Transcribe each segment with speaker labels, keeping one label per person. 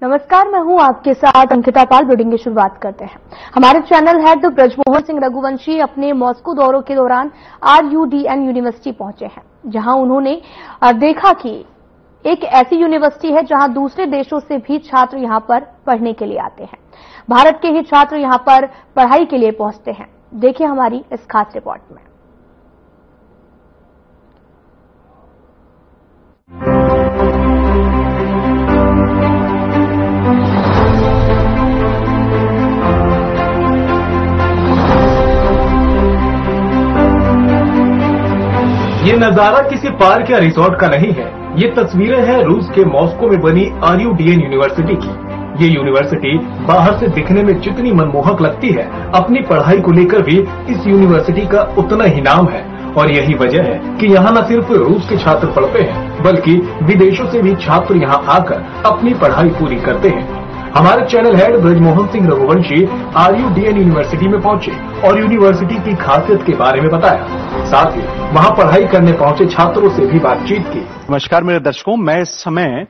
Speaker 1: नमस्कार, मैं हूं आपके साथ अंकिता पाल। ब्रीडिंग की शुरुआत करते हैं। हमारे चैनल हेड ब्रजमोहन सिंह रघुवंशी अपने मॉस्को दौरों के दौरान RUDN यूनिवर्सिटी पहुंचे हैं, जहां उन्होंने देखा कि एक ऐसी यूनिवर्सिटी है जहां दूसरे देशों से भी छात्र यहां पर पढ़ने के लिए आते हैं। भारत के ही छात्र यहां पर पढ़ाई के लिए पहुंचते हैं। देखिए हमारी इस खास रिपोर्ट में।
Speaker 2: ये नजारा किसी पार्क या रिसोर्ट का नहीं है। ये तस्वीरें हैं रूस के मॉस्को में बनी RUDN यूनिवर्सिटी की। ये यूनिवर्सिटी बाहर से दिखने में जितनी मनमोहक लगती है, अपनी पढ़ाई को लेकर भी इस यूनिवर्सिटी का उतना ही नाम है। और यही वजह है कि यहाँ न सिर्फ रूस के छात्र पढ़ते हैं, बल्कि विदेशों से भी छात्र यहाँ आकर अपनी पढ़ाई पूरी करते हैं। हमारे channel head Brajmohan Singh Raghuvanshi RUDN university में पहुंचे और यूनिवर्सिटी की खासियत के बारे में बताया। साथ ही वहां पढ़ाई करने पहुंचे छात्रों से भी बातचीत की।
Speaker 3: नमस्कार मेरे दर्शकों, मैं इस समय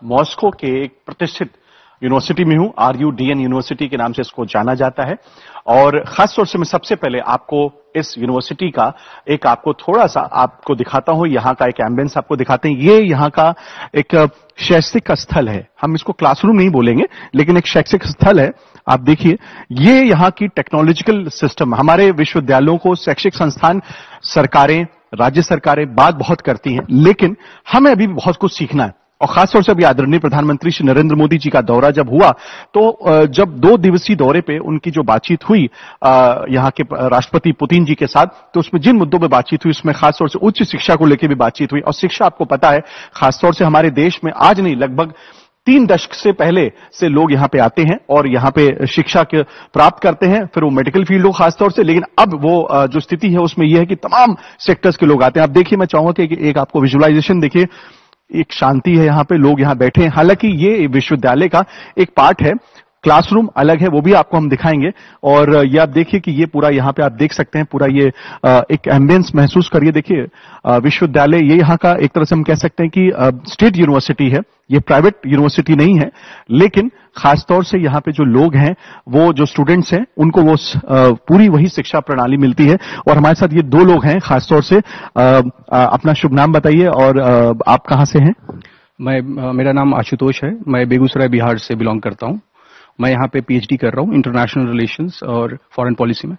Speaker 3: मॉस्को के एक प्रतिष्ठित यूनिवर्सिटी में हूं। RUDN यूनिवर्सिटी के नाम से इसको जाना जाता है। और खास तौर से मैं सबसे पहले आपको इस यूनिवर्सिटी का एक आपको थोड़ा सा आपको दिखाता हूं। यहाँ का एक एम्बियंस आपको दिखाते हैं। ये यहाँ का एक शैक्षिक स्थल है। हम इसको क्लासरूम नहीं बोलेंगे, लेकिन एक शैक्षिक स्थल है। आप देखिए, ये यहाँ की टेक्नोलॉजिकल सिस्टम, हमारे विश्वविद्यालयों को शैक्षिक संस्थान सरकारें, राज्य सरकारें बात बहुत करती हैं, लेकिन हमें अभी भी बहुत कुछ सीखना है। और खासतौर से अभी आदरणीय प्रधानमंत्री श्री नरेंद्र मोदी जी का दौरा जब हुआ, तो जब 2 दिवसीय दौरे पे उनकी जो बातचीत हुई यहाँ के राष्ट्रपति पुतिन जी के साथ, तो उसमें जिन मुद्दों पे बातचीत हुई, उसमें खासतौर से उच्च शिक्षा को लेकर भी बातचीत हुई। और शिक्षा आपको पता है, खासतौर से हमारे देश में आज नहीं, लगभग 3 दशक से पहले से लोग यहाँ पे आते हैं और यहाँ पे शिक्षा प्राप्त करते हैं, फिर वो मेडिकल फील्ड हो खासतौर से। लेकिन अब वो जो स्थिति है उसमें यह है कि तमाम सेक्टर्स के लोग आते हैं। आप देखिए, मैं चाहूंगा कि एक आपको विजुअलाइजेशन देखिए, एक शांति है यहाँ पे, लोग यहाँ बैठे हैं। हालांकि ये विश्वविद्यालय का एक पार्ट है, क्लासरूम अलग है, वो भी आपको हम दिखाएंगे। और ये आप देखिए कि ये पूरा यहाँ पे आप देख सकते हैं, पूरा ये एक एम्बियंस महसूस करिए। देखिए, विश्वविद्यालय ये यहाँ का एक तरह से हम कह सकते हैं कि स्टेट यूनिवर्सिटी है, ये प्राइवेट यूनिवर्सिटी नहीं है। लेकिन खासतौर से यहाँ पे जो लोग हैं, वो जो स्टूडेंट्स हैं, उनको वो पूरी वही शिक्षा प्रणाली मिलती है। और हमारे साथ ये 2 लोग हैं खासतौर से। अपना शुभ नाम बताइए और आप कहाँ से हैं?
Speaker 4: मेरा नाम आशुतोष है। मैं बेगूसराय बिहार से बिलोंग करता हूँ। मैं यहाँ पे PhD कर रहा हूँ इंटरनेशनल रिलेशंस और फॉरेन पॉलिसी में।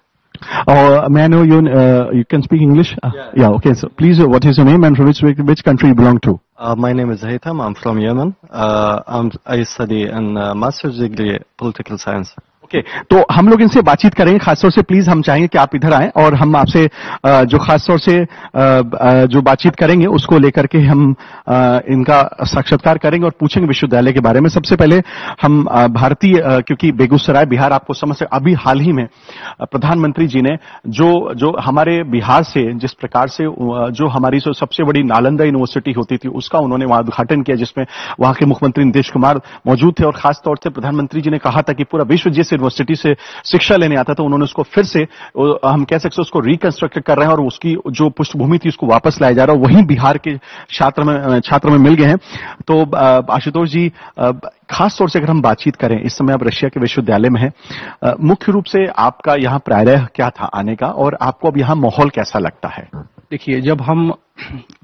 Speaker 3: May I know you can speak English? Yeah, okay. So please, what is your name and from which country you belong to?
Speaker 5: My name is Haytham. I'm from Yemen. I study in master's degree political science.
Speaker 3: Okay, तो हम लोग इनसे बातचीत करेंगे। खासतौर से please हम चाहेंगे कि आप इधर आएं और हम आपसे जो खासतौर से जो बातचीत करेंगे उसको लेकर के हम इनका साक्षात्कार करेंगे और पूछेंगे विश्वविद्यालय के बारे में। सबसे पहले हम भारतीय, क्योंकि बेगूसराय बिहार आपको समझ से, अभी हाल ही में प्रधानमंत्री जी ने जो हमारे बिहार से जिस प्रकार से जो हमारी सबसे बड़ी नालंदा यूनिवर्सिटी होती थी, उसका उन्होंने वहां उद्घाटन किया, जिसमें वहां के मुख्यमंत्री नीतीश कुमार मौजूद थे। और खासतौर से प्रधानमंत्री जी ने कहा था कि पूरा विश्व जिस यूनिवर्सिटी से शिक्षा लेने आता था, उन्होंने उसको फिर से, हम कह सकते हैं, उसको रिकंस्ट्रक्ट कर रहे हैं और उसकी जो पृष्ठभूमि थी उसको वापस लाया जा रहा है। वहीं बिहार के छात्र में मिल गए हैं। तो आशुतोष जी, खास तौर से अगर हम बातचीत करें, इस समय आप रशिया के विश्वविद्यालय में हैं, मुख्य रूप से आपका यहाँ प्रारंभ क्या था आने का, और आपको अब यहाँ माहौल कैसा लगता है?
Speaker 4: देखिए, जब हम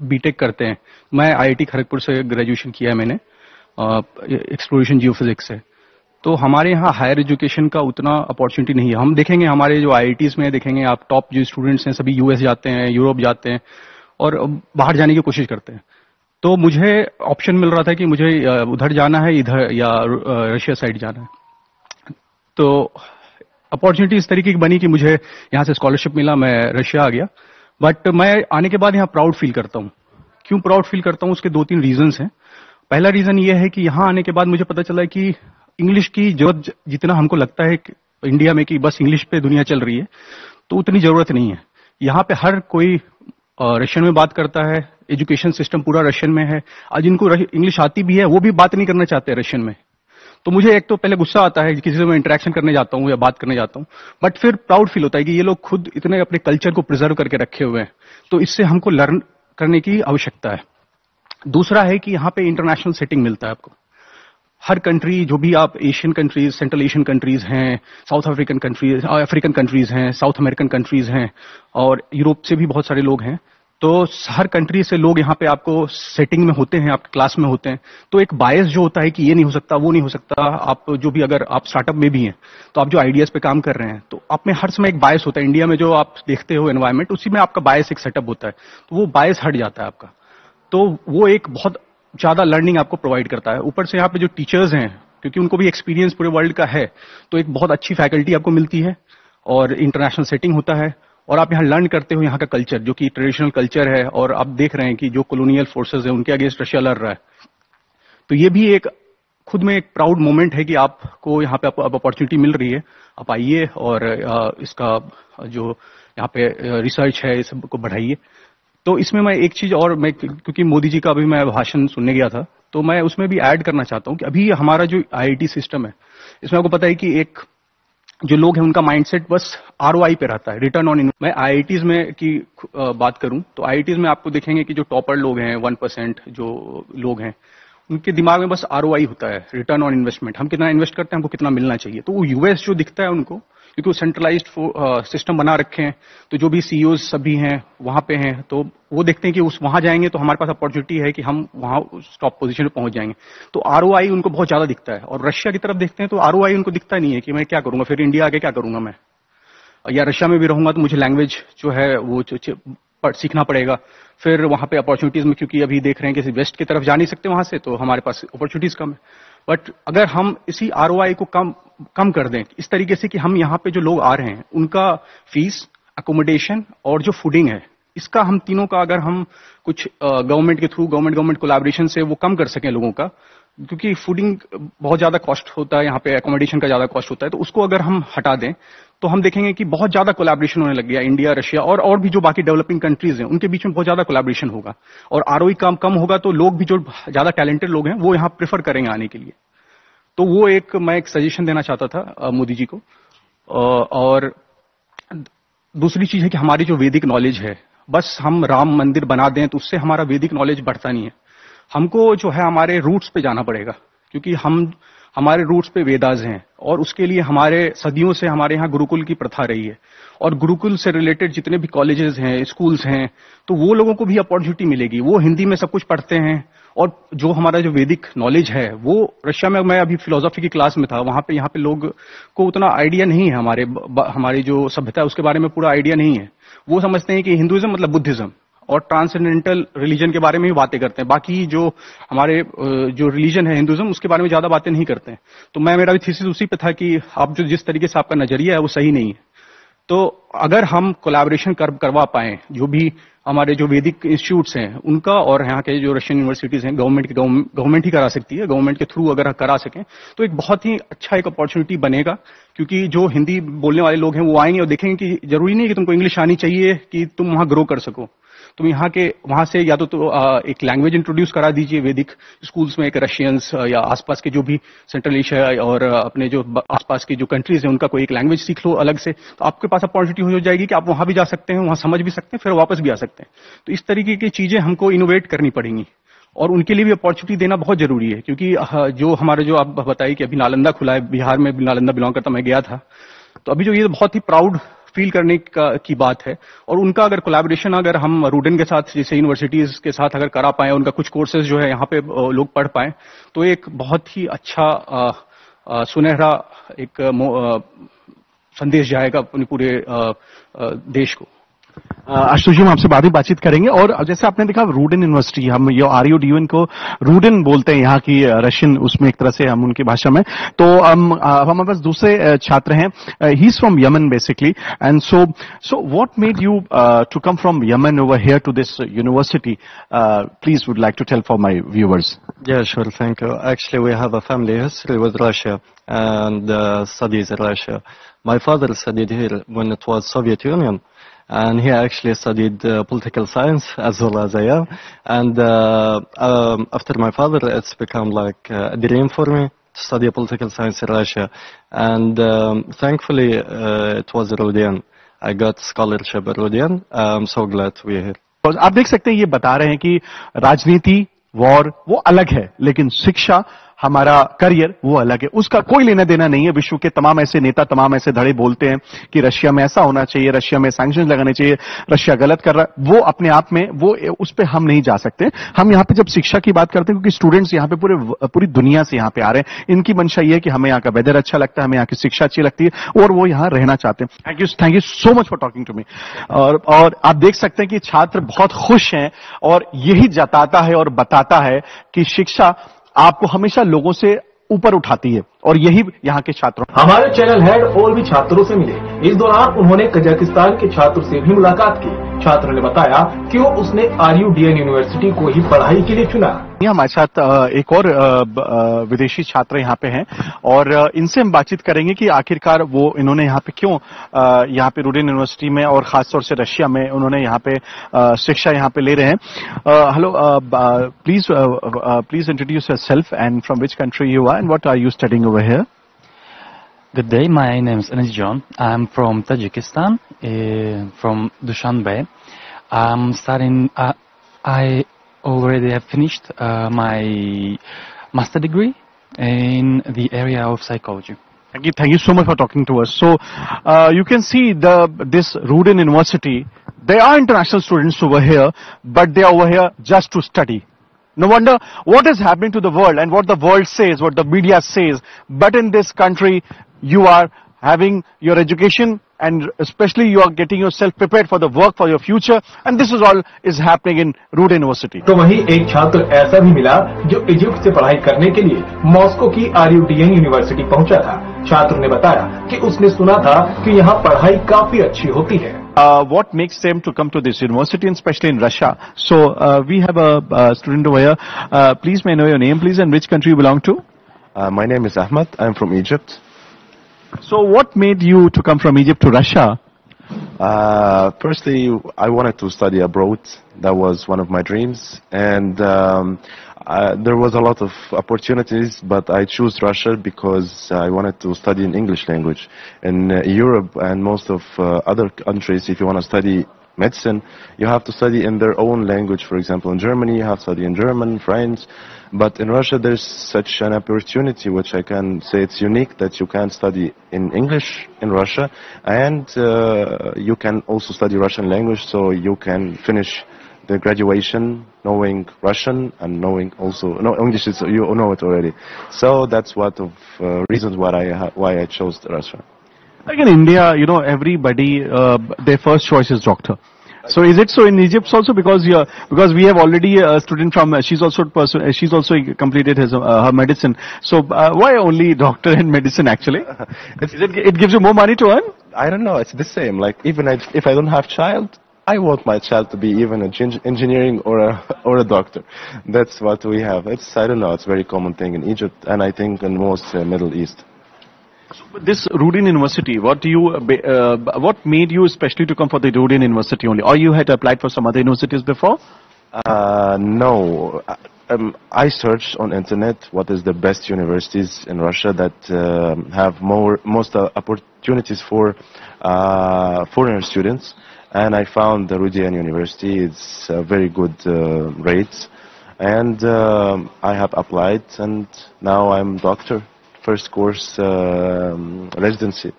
Speaker 4: बीटेक करते हैं, मैं IIT खड़गपुर से ग्रेजुएशन किया है मैंने, एक्सप्लोरेशन जियोफिजिक्स से। तो हमारे यहाँ हायर एजुकेशन का उतना अपॉर्चुनिटी नहीं है। हम देखेंगे हमारे जो IITs में देखेंगे आप, टॉप जो स्टूडेंट्स हैं सभी US जाते हैं, यूरोप जाते हैं और बाहर जाने की कोशिश करते हैं। तो मुझे ऑप्शन मिल रहा था कि मुझे उधर जाना है, इधर या रशिया साइड जाना है। तो अपॉर्चुनिटी इस तरीके की बनी कि मुझे यहाँ से स्कॉलरशिप मिला, मैं रशिया आ गया। बट मैं आने के बाद यहाँ प्राउड फील करता हूँ। क्यों प्राउड फील करता हूँ? उसके 2-3 रीजंस हैं। पहला रीजन ये है कि यहाँ आने के बाद मुझे पता चला कि इंग्लिश की जरूरत जितना हमको लगता है इंडिया में कि बस इंग्लिश पे दुनिया चल रही है, तो उतनी जरूरत नहीं है। यहाँ पे हर कोई रशियन में बात करता है, एजुकेशन सिस्टम पूरा रशियन में है। आज जिनको इंग्लिश आती भी है वो भी बात नहीं करना चाहते रशियन में। तो मुझे एक तो पहले गुस्सा आता है किसी से मैं इंटरेक्शन करने जाता हूँ या बात करने जाता हूँ, बट फिर प्राउड फील होता है कि ये लोग खुद इतने अपने कल्चर को प्रिजर्व करके रखे हुए हैं, तो इससे हमको लर्न करने की आवश्यकता है। दूसरा है कि यहाँ पे इंटरनेशनल सेटिंग मिलता है आपको। हर कंट्री, जो भी आप Asian countries, central Asian countries हैं, South African countries, African countries हैं, साउथ अमेरिकन कंट्रीज हैं, और यूरोप से भी बहुत सारे लोग हैं। तो हर कंट्री से लोग यहाँ पे आपको सेटिंग में होते हैं, आपके क्लास में होते हैं। तो एक बायस जो होता है कि ये नहीं हो सकता, वो नहीं हो सकता, आप जो भी, अगर आप स्टार्टअप में भी हैं तो आप जो आइडियाज पे काम कर रहे हैं, तो आप में हर समय एक बायस होता है। इंडिया में जो आप देखते हो एनवायरमेंट, उसी में आपका बायस एक सेटअप होता है, तो वो बायस हट जाता है आपका। तो वो एक बहुत ज्यादा लर्निंग आपको प्रोवाइड करता है। ऊपर से यहाँ पे जो टीचर्स हैं, क्योंकि उनको भी एक्सपीरियंस पूरे वर्ल्ड का है, तो एक बहुत अच्छी फैकल्टी आपको मिलती है और इंटरनेशनल सेटिंग होता है, और आप यहाँ लर्न करते हो यहाँ का कल्चर, जो कि ट्रेडिशनल कल्चर है। और आप देख रहे हैं कि जो कॉलोनियल फोर्सेस है उनके अगेंस्ट रशिया लड़ रहा है, तो ये भी एक खुद में एक प्राउड मोमेंट है कि आपको यहाँ पे अब अपॉर्चुनिटी मिल रही है, आप आइए और इसका जो यहाँ पे रिसर्च है इस सबको बढ़ाइए। तो इसमें मैं एक चीज और, मैं क्योंकि मोदी जी का अभी मैं भाषण सुनने गया था, तो मैं उसमें भी ऐड करना चाहता हूँ कि अभी हमारा जो आईआईटी सिस्टम है, इसमें आपको पता है कि एक जो लोग हैं उनका माइंडसेट बस आरओआई पे रहता है, रिटर्न ऑन इन्वेस्टमेंट। मैं आईआईटीज में की बात करूं तो आईआईटीज में आपको देखेंगे कि जो टॉपर लोग हैं, 1% जो लोग हैं, उनके दिमाग में बस आरओआई होता है, रिटर्न ऑन इन्वेस्टमेंट। हम कितना इन्वेस्ट करते हैं, हमको कितना मिलना चाहिए। तो वो यूएस जो दिखता है उनको, क्योंकि वो सेंट्रलाइज्ड सिस्टम बना रखे हैं, तो जो भी सीईओ सभी हैं वहां पे हैं, तो वो देखते हैं कि उस वहां जाएंगे तो हमारे पास अपॉर्चुनिटी है कि हम वहां टॉप पोजीशन पे पहुंच जाएंगे। तो आरओआई उनको बहुत ज्यादा दिखता है। और रशिया की तरफ देखते हैं तो आरओआई उनको दिखता नहीं है कि मैं क्या करूंगा, फिर इंडिया आके क्या करूंगा मैं, या रशिया में भी रहूंगा तो मुझे लैंग्वेज जो है वो सीखना पड़ेगा। फिर वहां पे अपॉर्चुनिटीज में, क्योंकि अभी देख रहे हैं कि वेस्ट की तरफ जा नहीं सकते वहां से, तो हमारे पास अपॉर्चुनिटीज कम है। बट अगर हम इसी आरओआई को कम कर दें इस तरीके से कि हम यहाँ पे जो लोग आ रहे हैं उनका फीस, अकोमोडेशन और जो फूडिंग है, इसका हम तीनों का अगर हम कुछ गवर्नमेंट के थ्रू, गवर्नमेंट कोलैबोरेशन से वो कम कर सकें लोगों का, क्योंकि फूडिंग बहुत ज्यादा कॉस्ट होता है यहाँ पे, अकोमोडेशन का ज्यादा कॉस्ट होता है, तो उसको अगर हम हटा दें तो हम देखेंगे कि बहुत ज्यादा कोलैबोरेशन होने लग गया। इंडिया, रशिया और भी जो बाकी डेवलपिंग कंट्रीज हैं उनके बीच में बहुत ज्यादा कोलैबोरेशन होगा, और आरओई कम होगा तो लोग भी जो ज्यादा टैलेंटेड लोग हैं वो यहाँ प्रेफर करेंगे आने के लिए। तो वो मैं एक सजेशन देना चाहता था मोदी जी को। और दूसरी चीज है कि हमारी जो वैदिक नॉलेज है, बस हम राम मंदिर बना दें तो उससे हमारा वैदिक नॉलेज बढ़ता नहीं है। हमको जो है हमारे रूट्स पे जाना पड़ेगा, क्योंकि हमारे रूट्स पे वेदास हैं, और उसके लिए हमारे सदियों से हमारे यहाँ गुरुकुल की प्रथा रही है। और गुरुकुल से रिलेटेड जितने भी कॉलेजेस हैं, स्कूल्स हैं, तो वो लोगों को भी अपॉर्चुनिटी मिलेगी। वो हिंदी में सब कुछ पढ़ते हैं, और जो हमारा जो वैदिक नॉलेज है वो रशिया में, मैं अभी फिलोसॉफी की क्लास में था, वहां पे यहाँ पे लोग को उतना आइडिया नहीं है, हमारी जो सभ्यता है उसके बारे में पूरा आइडिया नहीं है। वो समझते हैं कि हिंदुइज्म मतलब बुद्धिज्म, और ट्रांसेंडेंटल रिलीजन के बारे में भी बातें करते हैं। बाकी जो हमारे जो रिलीजन है हिंदुइज्म, उसके बारे में ज्यादा बातें नहीं करते हैं। तो मेरा भी थीसिस उसी पे था कि आप जो जिस तरीके से आपका नजरिया है वो सही नहीं है। तो अगर हम कोलैबोरेशन करवा पाए, जो भी हमारे जो वैदिक इंस्टीट्यूट्स हैं उनका, और यहाँ के जो रशियन यूनिवर्सिटीज हैं, गवर्नमेंट ही करा सकती है, गवर्नमेंट के थ्रू अगर करा सकें तो एक बहुत ही अच्छा एक अपॉर्चुनिटी बनेगा। क्योंकि जो हिंदी बोलने वाले लोग हैं वो आएंगे और देखेंगे कि जरूरी नहीं कि तुमको इंग्लिश आनी चाहिए कि तुम वहां ग्रो कर सको। तुम यहाँ के वहां से या तो एक लैंग्वेज इंट्रोड्यूस करा दीजिए वैदिक स्कूल्स में, एक रशियंस या आसपास के जो भी सेंट्रल एशिया और अपने जो आसपास की जो कंट्रीज हैं उनका कोई एक लैंग्वेज सीख लो अलग से, तो आपके पास अपॉर्चुनिटी हो जाएगी कि आप वहां भी जा सकते हैं, वहां समझ भी सकते हैं, फिर वापस भी आ सकते हैं। तो इस तरीके की चीजें हमको इनोवेट करनी पड़ेंगी, और उनके लिए भी अपॉर्चुनिटी देना बहुत जरूरी है। क्योंकि जो हमारे जो आप बताइए कि अभी नालंदा खुला है, बिहार में नालंदा बिलोंग करता, मैं गया था, तो अभी जो ये बहुत ही प्राउड फील करने की बात है। और उनका अगर कोलैबोरेशन अगर हम रूडन के साथ, जैसे यूनिवर्सिटीज के साथ अगर करा पाए, उनका कुछ कोर्सेज जो है यहाँ पे लोग पढ़ पाए, तो एक बहुत ही अच्छा सुनहरा एक संदेश जाएगा अपने पूरे देश को।
Speaker 3: आशुतोष जी, हम आपसे बाद में बातचीत करेंगे। और जैसे आपने देखा रूडन यूनिवर्सिटी, हम ये RUDN को रूडन बोलते हैं यहाँ की रशियन, उसमें एक तरह से हम उनकी भाषा में। तो हमारे पास दूसरे छात्र हैं, he is from Yemen basically, and so what made you to come from Yemen over here to this university? Please would like to tell for my viewers.
Speaker 5: Yeah, sure, thank you. Actually, we have a family history with Russia and studies in Russia. My father studied here when it was Soviet Union, and he actually studied political science as well as I am. And after my father, it's become like a dream for me to study political science in Russia. And thankfully, it was Rudian. I got scholarship at Rudian. I'm so glad we're here.
Speaker 3: आप देख सकते हैं, ये बता रहे हैं कि राजनीति, वॉर वो अलग है, लेकिन शिक्षा हमारा करियर वो अलग है, उसका कोई लेना देना नहीं है। विश्व के तमाम ऐसे नेता, तमाम ऐसे धड़े बोलते हैं कि रशिया में ऐसा होना चाहिए, रशिया में सैंक्शंस लगाने चाहिए, रशिया गलत कर रहा है, वो अपने आप में वो उस पर हम नहीं जा सकते। हम यहाँ पे जब शिक्षा की बात करते हैं, क्योंकि स्टूडेंट्स यहाँ पे पूरी दुनिया से यहाँ पे आ रहे हैं, इनकी मंशा ये है कि हमें यहाँ का वेदर अच्छा लगता है, हमें यहाँ की शिक्षा अच्छी लगती है और वो यहाँ रहना चाहते हैं। Thank you so much for talking to me. और आप देख सकते हैं कि छात्र बहुत खुश हैं और यही जताता है और बताता है कि शिक्षा आपको हमेशा लोगों से ऊपर उठाती है, और यही यहाँ के छात्रों।
Speaker 2: हमारे चैनल हेड और भी छात्रों से मिले। इस दौरान उन्होंने कजाकिस्तान के छात्र से भी मुलाकात की। छात्र ने बताया क्यों उसने RUDN यूनिवर्सिटी को ही पढ़ाई के लिए चुना।
Speaker 3: हमारे साथ एक और विदेशी छात्र यहाँ पे हैं और इनसे हम बातचीत करेंगे कि आखिरकार वो इन्होंने यहाँ पे क्यों यहाँ पे RUDN यूनिवर्सिटी में और खासतौर से रशिया में उन्होंने यहाँ पे शिक्षा यहाँ पे ले रहे हैं। Hello, please introduce yourself and from which country you are and what are you studying over here?
Speaker 6: Good day, my name is Anis John. I'm from Tajikistan, from Dushanbe. I'm studying, I already have finished my master degree in the area of psychology.
Speaker 3: Thank you so much for talking to us. So, you can see this RUDN University, there are international students over here, but they are over here just to study. No wonder what is happening to the world and what the world says, what the media says, but in this country, you are having your education and especially you are getting yourself prepared for the work, for your future, and this is all is happening in RUDN University.
Speaker 2: तो वहीं एक छात्र ऐसा भी मिला जो Egypt से पढ़ाई करने के लिए मॉस्को की RUDN यूनिवर्सिटी पहुंचा था। छात्र ने बताया कि उसने सुना था कि यहाँ पढ़ाई काफी अच्छी होती है।
Speaker 3: What makes them to come to this university, and especially in Russia? So we have a student over here. Please, may I know your name, please, and which country you belong to?
Speaker 7: My name is Ahmed. I'm from Egypt.
Speaker 3: So what made you to come from Egypt to Russia?
Speaker 7: Firstly, I wanted to study abroad. That was one of my dreams, and there was a lot of opportunities, but I chose Russia because I wanted to study in English language. In Europe and most of other countries, if you want to study medicine, you have to study in their own language. For example, in Germany, you have to study in German, French. But in Russia, there's such an opportunity, which I can say it's unique, that you can study in English in Russia, and you can also study Russian language, so you can finish the graduation knowing Russian and knowing also English. You know it already. So that's one of reasons why I chose Russia.
Speaker 3: Like in India, you know, everybody their first choice is doctor. So is it so in Egypt also? Because we have already a student from she's also completed her medicine. So why only doctor and medicine actually? It gives you more money to earn?
Speaker 7: I don't know. It's the same. Like even if I don't have child, I want my child to be even an engineering or a doctor. That's what we have. I don't know. It's a very common thing in Egypt, and I think in most Middle East.
Speaker 3: This RUDN University, what made you especially to come for the RUDN University only? Or you had applied for some other universities before?
Speaker 7: No. I searched on internet what is the best universities in Russia that have most opportunities for foreign students, and I found the RUDN University. It's very good rates, and I have applied, and now I'm doctor. First course residency.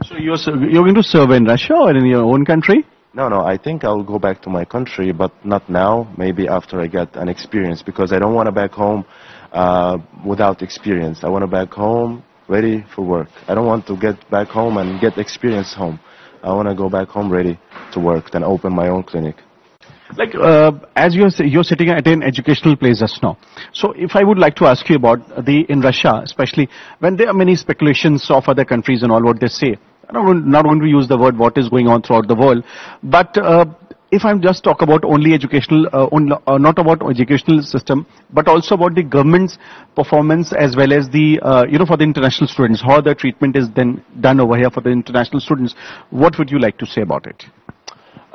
Speaker 3: So you're going to serve in Russia or in your own country?
Speaker 7: No, I think I'll go back to my country, but not now, maybe after I get an experience, because I don't want to back home without experience. I want to back home ready for work. I don't want to get back home and get experience home. I want to go back home ready to work, then open my own clinic.
Speaker 3: Like as you're sitting at an educational place just now. So if I would like to ask you about in Russia, especially when there are many speculations of other countries and all what they say. I'm not going to use the word what is going on throughout the world, but if I'm just talk about only educational, not about educational system, but also about the government's performance as well as the for the international students, how the treatment is then done over here for the international students. What would you like to say about it?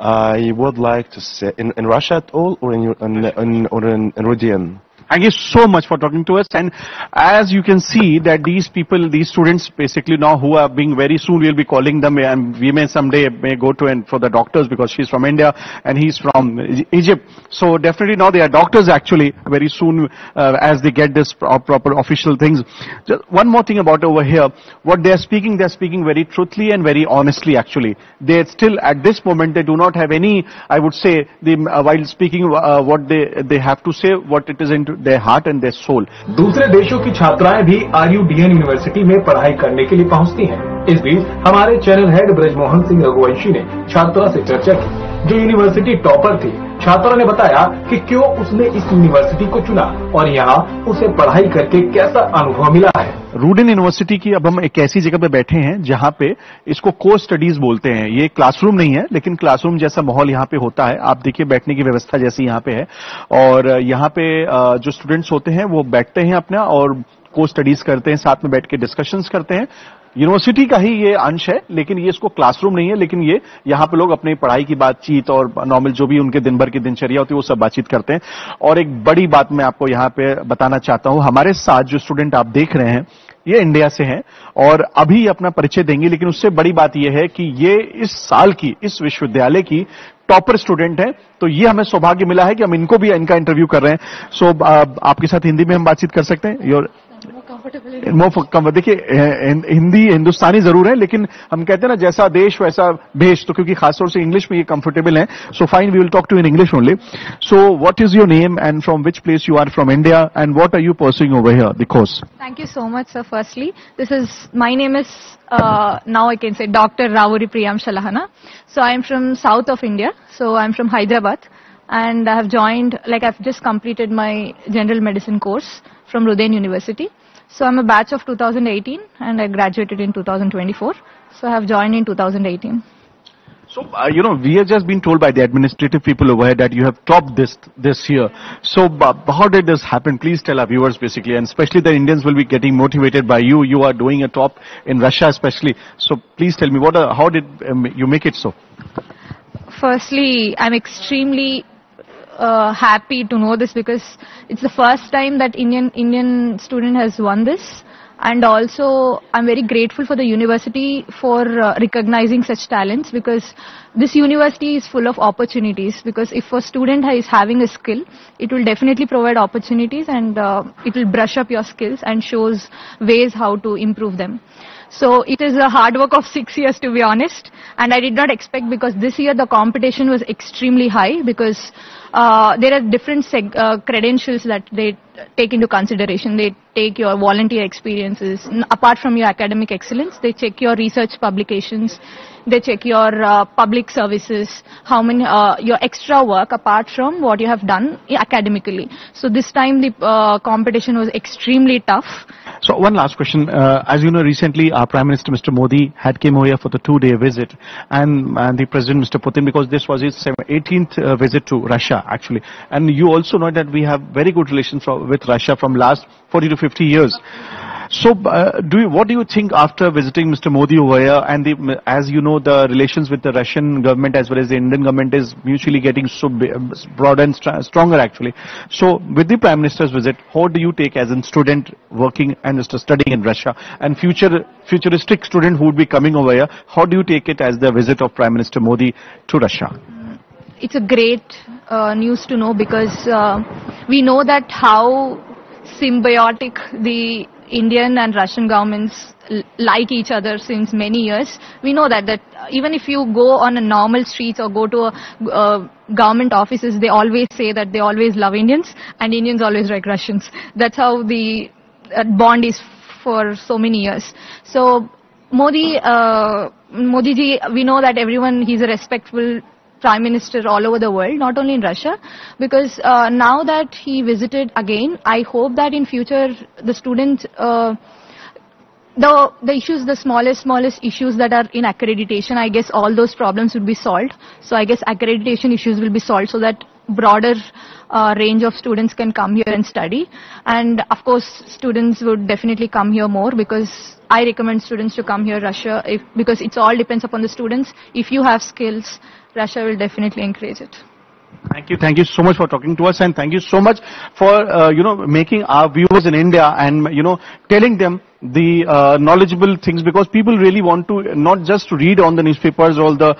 Speaker 7: I would like to say in Russia at all, or in RUDN?
Speaker 3: Thank you so much for talking to us. And as you can see that these people, these students basically now who are being very soon, we'll be calling them and we may someday may go to and for the doctors because she's from India and he's from Egypt. So definitely now they are doctors actually very soon as they get this proper official things. Just one more thing about over here, what they're speaking very truthfully and very honestly actually. They still at this moment they do not have any, I would say, while speaking what they have to say, what it is into their heart and their soul.
Speaker 2: दूसरे देशों की छात्राएं भी RUDN university में पढ़ाई करने के लिए पहुंचती हैं। इस बीच हमारे चैनल हेड ब्रजमोहन सिंह रघुवंशी ने छात्रा से चर्चा की जो यूनिवर्सिटी टॉपर थी। छात्रा ने बताया कि क्यों उसने इस यूनिवर्सिटी को चुना और यहाँ उसे पढ़ाई करके कैसा अनुभव मिला है।
Speaker 3: रूडेन यूनिवर्सिटी की अब हम एक ऐसी जगह पे बैठे हैं जहां पे इसको को स्टडीज बोलते हैं। ये क्लासरूम नहीं है लेकिन क्लासरूम जैसा माहौल यहाँ पे होता है। आप देखिए बैठने की व्यवस्था जैसी यहाँ पे है और यहाँ पे जो स्टूडेंट्स होते हैं वो बैठते हैं अपना और को स्टडीज करते हैं, साथ में बैठ के डिस्कशंस करते हैं। यूनिवर्सिटी का ही ये अंश है लेकिन ये इसको क्लासरूम नहीं है, लेकिन ये यहाँ पे लोग अपनी पढ़ाई की बातचीत और नॉर्मल जो भी उनके दिन भर की दिनचर्या होती है वो सब बातचीत करते हैं। और एक बड़ी बात मैं आपको यहाँ पे बताना चाहता हूँ, हमारे साथ जो स्टूडेंट आप देख रहे हैं ये इंडिया से हैं और अभी अपना परिचय देंगे, लेकिन उससे बड़ी बात यह है कि ये इस साल की इस विश्वविद्यालय की टॉपर स्टूडेंट हैं। तो ये हमें सौभाग्य मिला है कि हम इनको भी इनका इंटरव्यू कर रहे हैं। सो आपके साथ हिंदी में हम बातचीत कर सकते हैं? योर देखिए हिंदी हिंदुस्तानी जरूर है लेकिन हम कहते हैं ना जैसा देश वैसा भेष, तो क्योंकि खासतौर से इंग्लिश में ये कंफर्टेबल है। So fine, we will talk to in English only. So what is your name and from which place you are from India and what are you pursuing over here the course?
Speaker 8: Thank you so much, sir. Firstly, my name is now I can say Dr. Ravuri Priyam Shalahana. So I am from south of India. So I am from Hyderabad, and I have joined, like I've just completed my general medicine course from Rudain University. So I'm a batch of 2018 and I graduated in 2024. So I have joined in 2018.
Speaker 3: So, we have just been told by the administrative people over here that you have topped this year. So, how did this happen? Please tell our viewers basically, and especially the Indians will be getting motivated by you. You are doing a top in Russia especially. So, please tell me, how did you make it so?
Speaker 8: Firstly, I'm extremely happy to know this because it's the first time that Indian student has won this. And also, I'm very grateful for the university for recognizing such talents, because this university is full of opportunities. Because if a student is having a skill, it will definitely provide opportunities, and it will brush up your skills and shows ways how to improve them. So it is a hard work of 6 years, to be honest, and I did not expect, because this year the competition was extremely high, because there are different credentials that they take into consideration. They take your volunteer experiences. Apart from your academic excellence, they check your research publications, they check your public services, how many your extra work apart from what you have done academically. So this time the competition was extremely tough.
Speaker 3: So one last question. As you know, recently our Prime Minister Mr. Modi had came over here for the 2-day visit, and the President Mr. Putin, because this was his 18th visit to Russia actually. And you also know that we have very good relations with Russia from last 40 to 50 years. So, what do you think after visiting Mr. Modi over here? And as you know, the relations with the Russian government as well as the Indian government is mutually getting so broad and stronger actually. So, with the Prime Minister's visit, how do you take as a student working and studying in Russia, and futuristic student who would be coming over here? How do you take it as the visit of Prime Minister Modi to Russia?
Speaker 8: It's a great news to know, because we know that how symbiotic the Indian and Russian governments like each other since many years. We know that even if you go on a normal streets or go to a government offices, they always say that they always love Indians and Indians always like Russians. That's how the bond is for so many years. So Modi ji, we know that he's a respectful Prime Minister all over the world, not only in Russia, because now that he visited again, I hope that in future the students, the issues, the smallest issues that are in accreditation, I guess all those problems would be solved. So I guess accreditation issues will be solved so that broader range of students can come here and study. And of course, students would definitely come here more, because I recommend students to come here, Russia, because it all depends upon the students. If you have skills, Russia will definitely encourage it.
Speaker 3: Thank you so much for talking to us, and thank you so much for making our viewers in India and telling them the knowledgeable things, because people really want to not just read on the newspapers or the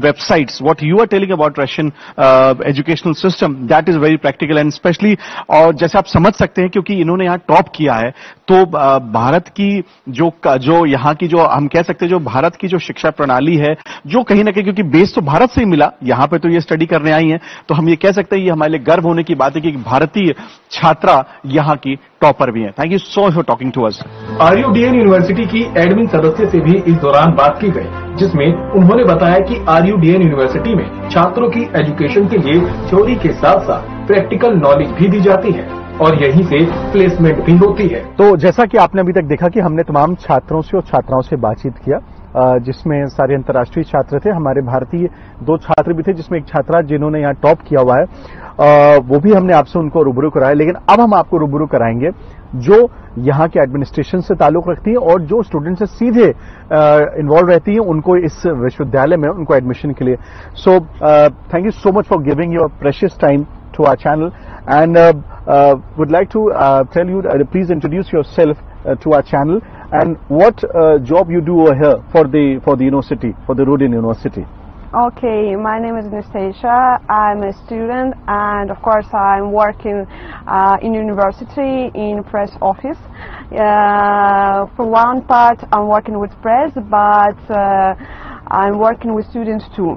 Speaker 3: websites. What you are telling about Russian educational system, that is very practical, and especially और जैसे आप समझ सकते हैं क्योंकि इन्होंने यहाँ top किया है, तो भारत की जो यहाँ की जो हम कह सकते हैं जो भारत की जो शिक्षा प्रणाली है, जो कहीं ना कहीं क्योंकि बेस तो भारत से ही मिला, यहाँ पे तो ये स्टडी करने आई है, तो हम ये कह सकते हैं ये हमारे लिए गर्व होने की बात है कि भारतीय छात्रा यहाँ की टॉपर भी है. Thank you so much for talking to us.
Speaker 2: RUDN university की एडमिन सदस्य से भी इस दौरान बात की गई, जिसमें उन्होंने बताया कि RUDN यूनिवर्सिटी में छात्रों की एजुकेशन के लिए थ्योरी के साथ साथ प्रैक्टिकल नॉलेज भी दी जाती है और यहीं से प्लेसमेंट भी होती है.
Speaker 3: तो जैसा कि आपने अभी तक देखा कि हमने तमाम छात्रों से और छात्राओं से बातचीत किया, जिसमें सारे अंतर्राष्ट्रीय छात्र थे, हमारे भारतीय 2 छात्र भी थे, जिसमें एक छात्रा जिन्होंने यहाँ टॉप किया हुआ है, वो भी हमने आपसे उनको रूबरू कराया. लेकिन अब हम आपको रूबरू कराएंगे जो यहाँ के एडमिनिस्ट्रेशन से ताल्लुक रखती है और जो स्टूडेंट से सीधे इन्वॉल्व रहती है उनको इस विश्वविद्यालय में उनको एडमिशन के लिए. So thank you so much for giving your precious time to our channel, and would like to tell you, please introduce yourself to our channel, and what job you do over here for the university, for the RUDN University.
Speaker 9: Okay, my name is Anastasia. I'm a student, and of course I'm working in university in press office. For one part I'm working with press, but I'm working with students too.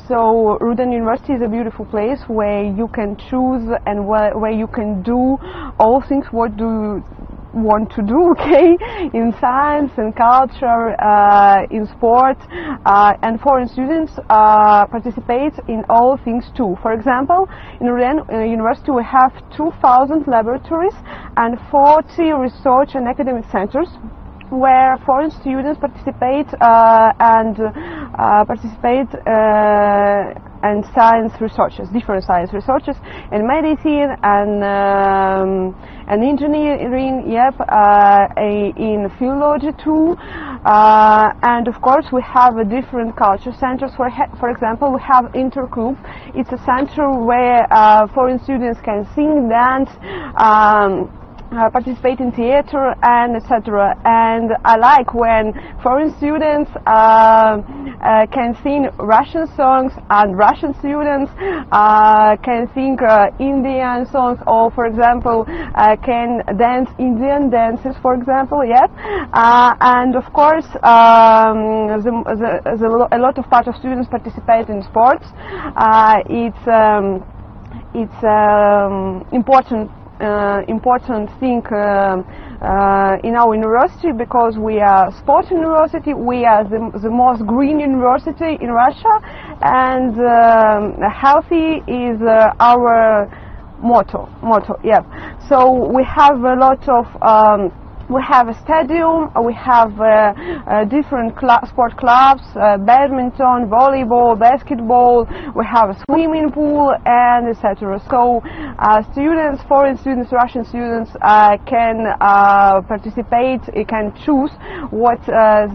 Speaker 9: So RUDN University is a beautiful place where you can choose and where you can do all things what do you want to do, okay, in science, in culture, in sport, and foreign students participate in all things too. For example, in RUDN University we have 2,000 laboratories and 40 research and academic centers where foreign students participate and science researches, different science researches, in medicine and engineering, in philology too, and of course we have different culture centers. For example, we have Interclub. It's a center where foreign students can sing, dance, participate in theater and etc. And I like when foreign students can sing Russian songs and Russian students can sing Indian songs, or for example can dance Indian dances, for example, and of course a lot of part of students participate in sports. It's important thing in our university, because we are sports university, we are the most green university in Russia, and healthy is our motto. So we have a lot of we have a stadium, we have different sport clubs, badminton, volleyball, basketball, we have a swimming pool, and etc. So students, foreign students, Russian students can participate, can choose what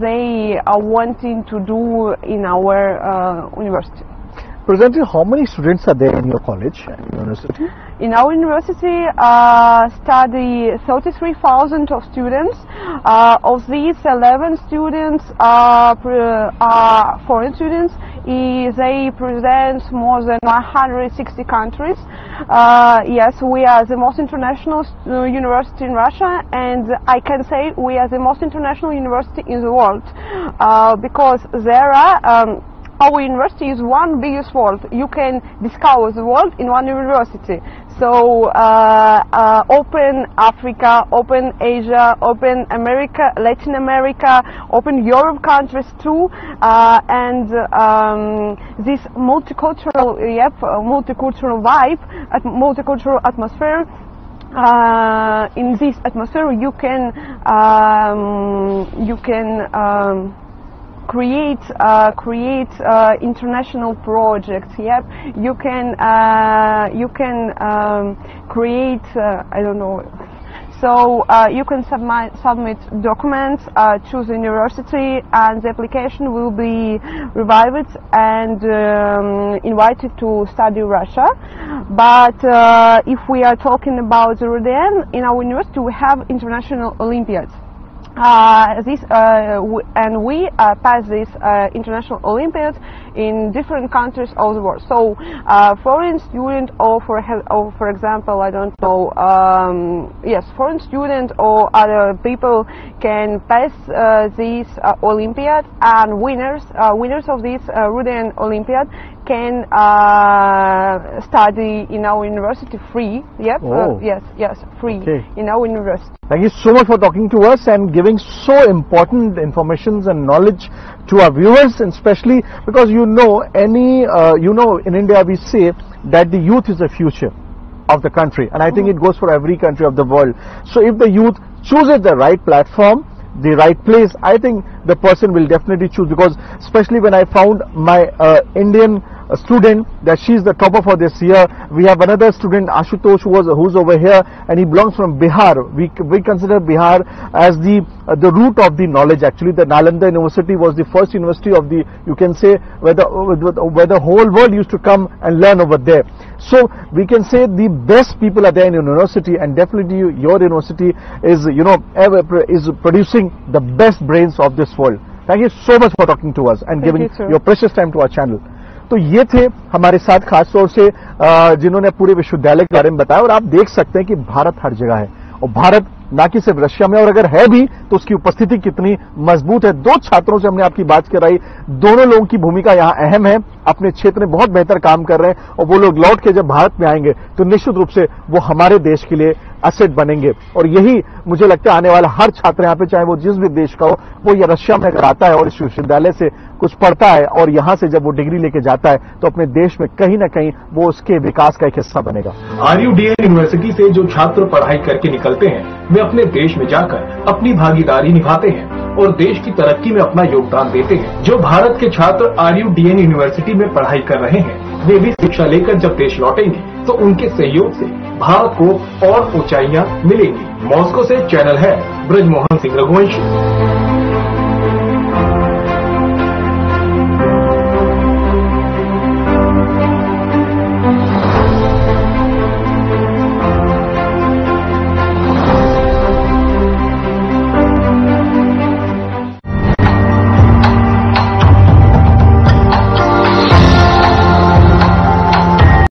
Speaker 9: they are wanting to do in our university.
Speaker 3: Presently, how many students are there in your college and university?
Speaker 9: In our university study 33,000 of students. Of these, 11 students are foreign students. They present more than 160 countries. Yes, we are the most international university in Russia, and I can say we are the most international university in the world, because there are our university is one biggest world. You can discover the world in one university. So open Africa, open Asia, open America, Latin America, open Europe countries too, and this multicultural vibe, multicultural atmosphere. In this atmosphere, you can create international projects. You can create I don't know. So you can submit documents, choose the university, and the application will be revived and invited to study Russia. But if we are talking about the RUDN, in our university we have international Olympiads. And we pass this international Olympiads in different countries of the world. So, foreign student, or for example, I don't know, yes, foreign student or other people can pass these Olympiad, and winners of this RUDN Olympiad can study in our university free. Yep.
Speaker 10: Oh.
Speaker 9: Yes, free in our university.
Speaker 10: Thank you so much for talking to us and giving so important informations and knowledge to our viewers, and especially because in India we say that the youth is the future of the country, and I think it goes for every country of the world. So if the youth chooses the right platform, the right place, I think the person will definitely choose, because especially when I found my Indian student that she's the topper for this year. We have another student, Ashutosh, who's over here, and he belongs from Bihar. We consider Bihar as the root of the knowledge. Actually, the Nalanda University was the first university of the, you can say, where the whole world used to come and learn over there. So we can say the best people are there in university, and definitely your university is, is producing the best brains of this world. Thank you so much for talking to us and giving your precious time to our channel. तो ये थे हमारे साथ खास तौर से जिन्होंने पूरे विश्वविद्यालय के बारे में बताया, और आप देख सकते हैं कि भारत हर जगह है, और भारत ना कि सिर्फ रशिया में, और अगर है भी तो उसकी उपस्थिति कितनी मजबूत है। दो छात्रों से हमने आपकी बात कराई, दोनों लोगों की भूमिका यहाँ अहम है, अपने क्षेत्र में बहुत बेहतर काम कर रहे हैं, और वो लोग लौट के जब भारत में आएंगे तो निश्चित रूप से वो हमारे देश के लिए एसेट बनेंगे। और यही मुझे लगता है आने वाला हर छात्र यहाँ पे, चाहे वो जिस भी देश का हो, वो ये रशिया में अगर आता है और इस विश्वविद्यालय से कुछ पढ़ता है और यहाँ से जब वो डिग्री लेके जाता है तो अपने देश में कहीं ना कहीं वो उसके विकास का एक हिस्सा बनेगा।
Speaker 2: RUDN यूनिवर्सिटी से जो छात्र पढ़ाई करके निकलते हैं वे अपने देश में जाकर अपनी भागीदारी निभाते हैं और देश की तरक्की में अपना योगदान देते हैं। जो भारत के छात्र RUDN यूनिवर्सिटी में पढ़ाई कर रहे हैं वे भी शिक्षा लेकर जब देश लौटेंगे तो उनके सहयोग से भारत को और ऊंचाइयां मिलेंगी। मॉस्को से चैनल है ब्रजमोहन सिंह रघुवंशी।